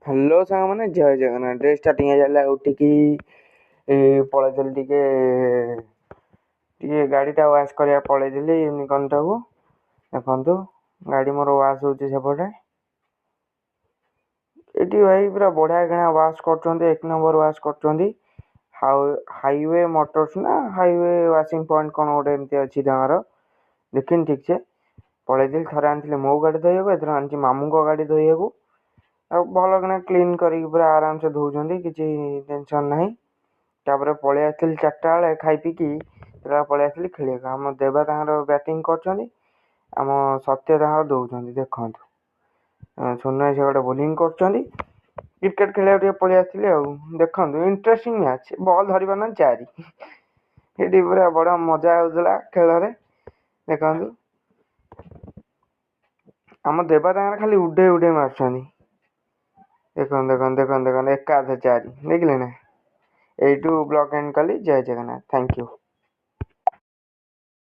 Hello ସାଙ୍ଗମାନେ, ଜୟ Jagannath. Dress starting ହେଇଗଲା, ଉଠିକି ପଳେଇଥିଲି ଟିକେ ଗାଡ଼ିଟା ୱାଶ୍ କରିବାକୁ ପଳେଇଥିଲି ୟୁନିକର୍ଣ୍ଣଟାକୁ। ଦେଖନ୍ତୁ ଗାଡ଼ି ମୋର ୱାଶ୍ ହେଉଛି ସେପଟେ। ଏଠି ଭାଇ ପୁରା ବଢ଼ିଆ କିଣା ୱାଶ୍ କରୁଛନ୍ତି, 1 ନମ୍ବର ୱାଶ୍ କରୁଛନ୍ତି। ହାଇୱେ ମୋଟର୍ସ ନା ହାଇୱେ ୱାଶିଂ ପଏଣ୍ଟ କ'ଣ ଗୋଟେ ଏମିତି ଅଛି ତାଙ୍କର, ଦେଖିନି ଠିକ୍ ସେ। ପଳେଇଥିଲି, ଥରେ ଆଣିଥିଲି ମୋ ଗାଡ଼ି ଧୋଇବାକୁ, ଏଥର ଆଣିଛି ମାମୁଁଙ୍କ ଗାଡ଼ି ଧୋଇବାକୁ। ଆଉ ଭଲ କିଣା କ୍ଲିନ୍ କରିକି ପୁରା ଆରାମସେ ଧୋଉଛନ୍ତି, କିଛି ଟେନସନ୍ ନାହିଁ। ତାପରେ ପଳେଇ ଆସିଥିଲି 4ଟା ବେଳେ ଖାଇ ପିଇକି, ପଳେଇ ଆସିଥିଲି ଖେଳିବାକୁ। ଆମ ଦେବା ତାଙ୍କର ବ୍ୟାଟିଂ କରୁଛନ୍ତି, ଆମ ସତ୍ୟ ତାଙ୍କର ଦଉଛନ୍ତି। ଦେଖନ୍ତୁ ସୁନା ଭାଇ ସେ ଗୋଟେ ବୋଲିଂ କରୁଛନ୍ତି। କ୍ରିକେଟ୍ ଖେଳିବାକୁ ଟିକେ ପଳେଇ ଆସିଥିଲି ଆଉ। ଦେଖନ୍ତୁ ଇଣ୍ଟରେଷ୍ଟିଂ ମ୍ୟାଚ୍, ବଲ୍ ଧରି ପାରୁନାହାନ୍ତି 4। ଏଠି ପୁରା ବଡ଼ ମଜା ହେଉଥିଲା ଖେଳରେ। ଦେଖନ୍ତୁ ଆମ ଦେବା ତାଙ୍କର ଖାଲି ଉଡ଼େଇ ମାରୁଛନ୍ତି। ଦେଖନ୍ତୁ ଏକାଥରେ 4, ଦେଖିଲେ ନା। ଏଇଠୁ ବ୍ଲଗ୍ ଏଣ୍ଡ କଲି। ଜୟ ଜଗନ୍ନାଥ, ଥ୍ୟାଙ୍କ ୟୁ।